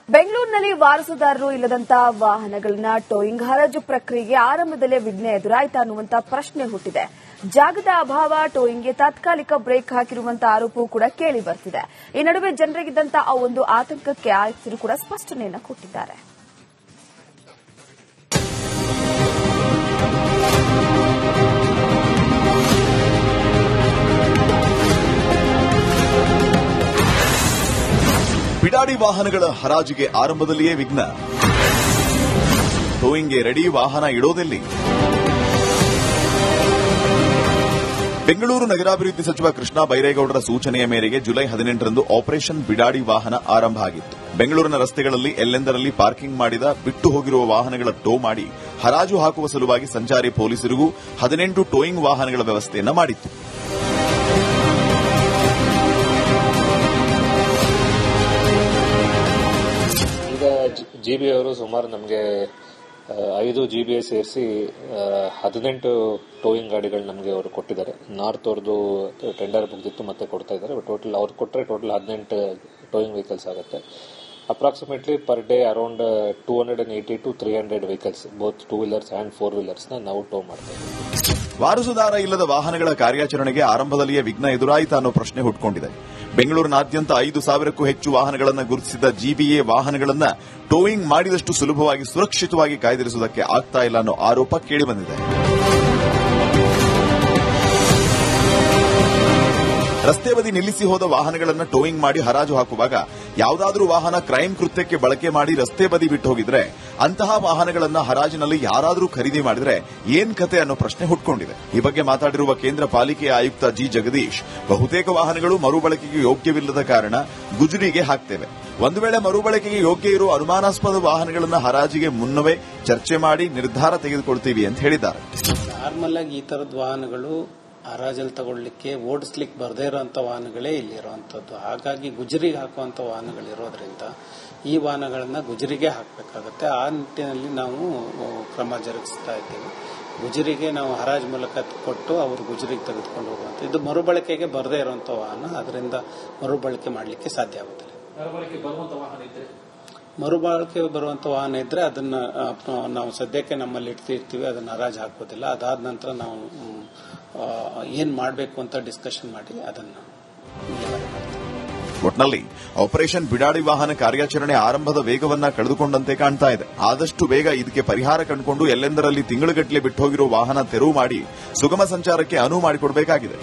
ಬೆಂಗಳೂರಿನಲ್ಲಿ ವಾರಸುದಾರರು ಇಲ್ಲದಂತಹ ವಾಹನಗಳನ್ನ ಟೋಯಿಂಗ್ ಹರಾಜು ಪ್ರಕ್ರಿಯೆಗೆ ಆರಂಭದಲ್ಲೇ ವಿಘ್ನ ಎದುರಾಯಿತಾ ಅನ್ನುವಂತ ಪ್ರಶ್ನೆ ಹುಟ್ಟಿದೆ. ಜಾಗದ ಅಭಾವ ಟೋಯಿಂಗ್ಗೆ ತಾತ್ಕಾಲಿಕ ಬ್ರೇಕ್ ಹಾಕಿರುವಂತಹ ಆರೋಪವೂ ಕೂಡ ಕೇಳಿ ಬರ್ತಿದೆ. ಈ ನಡುವೆ ಜನರಿಗಿದ್ದಂತಹ ಆ ಒಂದು ಆತಂಕಕ್ಕೆ ಆಯುಕ್ತರು ಕೂಡ ಸ್ಪಷ್ಟನೆಯನ್ನು ಕೊಟ್ಟಿದ್ದಾರೆ. ಬಿಡಾಡಿ ವಾಹನಗಳ ಹರಾಜಿಗೆ ಆರಂಭದಲ್ಲಿಯೇ ವಿಘ್ನ. ಟೋಯಿಂಗ್ಗೆ ರೆಡಿ ವಾಹನ ಇಡೋದೆಲ್ಲಿ? ಬೆಂಗಳೂರು ನಗರಾಭಿವೃದ್ಧಿ ಸಚಿವ ಕೃಷ್ಣ ಬೈರೇಗೌಡರ ಸೂಚನೆಯ ಮೇರೆಗೆ ಜುಲೈ 18ರಂದು ಆಪರೇಷನ್ ಬಿಡಾಡಿ ವಾಹನ ಆರಂಭ ಆಗಿತ್ತು. ಬೆಂಗಳೂರಿನ ರಸ್ತೆಗಳಲ್ಲಿ ಎಲ್ಲೆಂದರಲ್ಲಿ ಪಾರ್ಕಿಂಗ್ ಮಾಡಿದ ಬಿಟ್ಟು ಹೋಗಿರುವ ವಾಹನಗಳ ಟೋ ಮಾಡಿ ಹರಾಜು ಹಾಕುವ ಸಲುವಾಗಿ ಸಂಚಾರಿ ಪೊಲೀಸರಿಗೂ 18 ಟೋಯಿಂಗ್ ವಾಹನಗಳ ವ್ಯವಸ್ಥೆಯನ್ನ ಮಾಡಿತ್ತು. ಜಿಬಿಎ ಅವರು ಸುಮಾರು ನಮಗೆ 5 ಜಿಬಿಎ ಸೇರಿಸಿ 18 ಟೋಯಿಂಗ್ ಗಾಡಿಗಳು ನಮಗೆ ಅವರು ಕೊಟ್ಟಿದ್ದಾರೆ. ನಾರ್ತ್ ಅವ್ರದ್ದು ಟೆಂಡರ್ ಮುಗಿದಿತ್ತು ಮತ್ತೆ ಕೊಡ್ತಾ ಇದ್ದಾರೆ. ಟೋಟಲ್ ಅವ್ರು ಕೊಟ್ಟರೆ ಟೋಟಲ್ 18 ಟೋಯಿಂಗ್ ವೆಹಿಕಲ್ಸ್ ಆಗುತ್ತೆ. Approximately per day around 280 to 300 vehicles both 2 wheelers and 4 wheelers ನಾವು ಟೋ ಮಾಡ್ತಾ ಇದ್ದೀವಿ. ವಾರಸುದಾರ ಇಲ್ಲದ ವಾಹನಗಳ ಕಾರ್ಯಾಚರಣೆಗೆ ಆರಂಭದಲ್ಲಿಯೇ ವಿಘ್ನ ಎದುರಾಯಿತಾ ಅನ್ನೋ ಪ್ರಶ್ನೆ ಹುಟ್ಟುಕೊಂಡಿದೆ. ಬೆಂಗಳೂರಿನಾದ್ಯಂತ 5,000ಕ್ಕೂ ಹೆಚ್ಚು ವಾಹನಗಳನ್ನು ಗುರುತಿಸಿದ ಜಿಬಿಎ ವಾಹನಗಳನ್ನು ಟೋಯಿಂಗ್ ಮಾಡಿದಷ್ಟು ಸುಲಭವಾಗಿ ಸುರಕ್ಷಿತವಾಗಿ ಕಾಯ್ದಿರಿಸುವುದಕ್ಕೆ ಆಗ್ತಾ ಇಲ್ಲ ಅನ್ನೋ ಆರೋಪ ಕೇಳಿಬಂದಿದೆ. ರಸ್ತೆ ಬದಿ ನಿಲ್ಲಿಸಿ ಹೋದ ವಾಹನಗಳನ್ನು ಟೋಯಿಂಗ್ ಮಾಡಿ ಹರಾಜು ಹಾಕುವಾಗ ಯಾವುದಾದ್ರೂ ವಾಹನ ಕ್ರೈಮ್ ಕೃತ್ಯಕ್ಕೆ ಬಳಕೆ ಮಾಡಿ ರಸ್ತೆ ಬದಿ ಬಿಟ್ಟು ಹೋಗಿದ್ರೆ ಅಂತಹ ವಾಹನಗಳನ್ನು ಹರಾಜಿನಲ್ಲಿ ಯಾರಾದರೂ ಖರೀದಿ ಮಾಡಿದ್ರೆ ಏನ್ ಕತೆ ಅನ್ನೋ ಪ್ರಶ್ನೆ ಹುಟ್ಟುಕೊಂಡಿದೆ. ಈ ಬಗ್ಗೆ ಮಾತಾಡಿರುವ ಕೇಂದ್ರ ಪಾಲಿಕೆಯ ಆಯುಕ್ತ ಜಿ ಜಗದೀಶ್, ಬಹುತೇಕ ವಾಹನಗಳು ಮರುಬಳಕೆಗೆ ಯೋಗ್ಯವಿಲ್ಲದ ಕಾರಣ ಗುಜರಿಗೆ ಹಾಕ್ತೇವೆ. ಒಂದು ವೇಳೆ ಮರುಬಳಕೆಗೆ ಯೋಗ್ಯ ಇರುವ ಅನುಮಾನಾಸ್ಪದ ವಾಹನಗಳನ್ನು ಹರಾಜಿಗೆ ಮುನ್ನವೇ ಚರ್ಚೆ ಮಾಡಿ ನಿರ್ಧಾರ ತೆಗೆದುಕೊಳ್ತೀವಿ ಅಂತ ಹೇಳಿದ್ದಾರೆ. ನಾರ್ಮಲ್ ಆಗಿ ಈ ತರದ ವಾಹನಗಳು ಹರಾಜಲ್ಲಿ ತಗೊಳ್ಳಿಕ್ಕೆ ಓಡಿಸ್ಲಿಕ್ಕೆ ಬರದೇ ಇರುವಂತ ವಾಹನಗಳೇ ಇಲ್ಲಿರುವಂತದ್ದು. ಹಾಗಾಗಿ ಗುಜರಿಗೆ ಹಾಕುವಂತ ವಾಹನಗಳಿರೋದ್ರಿಂದ ಈ ವಾಹನಗಳನ್ನ ಗುಜರಿಗೆ ಹಾಕಬೇಕಾಗುತ್ತೆ. ಆ ನಿಟ್ಟಿನಲ್ಲಿ ನಾವು ಕ್ರಮ ಜರುಗಿಸ್ತಾ ಇದ್ದೀವಿ. ಗುಜರಿಗೆ ನಾವು ಹರಾಜು ಮೂಲಕ ಕೊಟ್ಟು ಅವರು ಗುಜರಿಗೆ ತೆಗೆದುಕೊಂಡು ಹೋಗುವಂತ, ಇದು ಮರುಬಳಕೆಗೆ ಬರದೇ ಇರುವಂತ ವಾಹನ, ಅದರಿಂದ ಮರುಬಳಕೆ ಮಾಡಲಿಕ್ಕೆ ಸಾಧ್ಯ ಆಗುತ್ತದೆ. ಮರುಬಳಕೆ ಬರುವಂತ ವಾಹನ ಇದ್ರೆ ಅದನ್ನ ನಾವು ಸದ್ಯಕ್ಕೆ ನಮ್ಮಲ್ಲಿ ಇರ್ತೀವಿ, ಅದನ್ನ ಹರಾಜು ಹಾಕೋದಿಲ್ಲ. ಅದಾದ ನಂತರ ನಾವು ಏನ್ ಮಾಡಬೇಕು ಅಂತ ಡಿಸ್ಕಷನ್ ಮಾಡಿ ಅದನ್ನ. ಒಟ್ನಲ್ಲಿ ಆಪರೇಷನ್ ಬಿಡಾಡಿ ವಾಹನ ಕಾರ್ಯಾಚರಣೆ ಆರಂಭದ ವೇಗವನ್ನ ಕಳೆದುಕೊಂಡಂತೆ ಕಾಣ್ತಾ ಇದೆ. ಆದಷ್ಟು ಬೇಗ ಇದಕ್ಕೆ ಪರಿಹಾರ ಕಂಡುಕೊಂಡು ಎಲ್ಲೆಂದರಲ್ಲಿ ತಿಂಗಳುಗಟ್ಟಲೆ ಬಿಟ್ಟು ಹೋಗಿರೋ ವಾಹನ ತೆರವು ಮಾಡಿ ಸುಗಮ ಸಂಚಾರಕ್ಕೆ ಅನುವು ಮಾಡಿಕೊಡಬೇಕಾಗಿದೆ.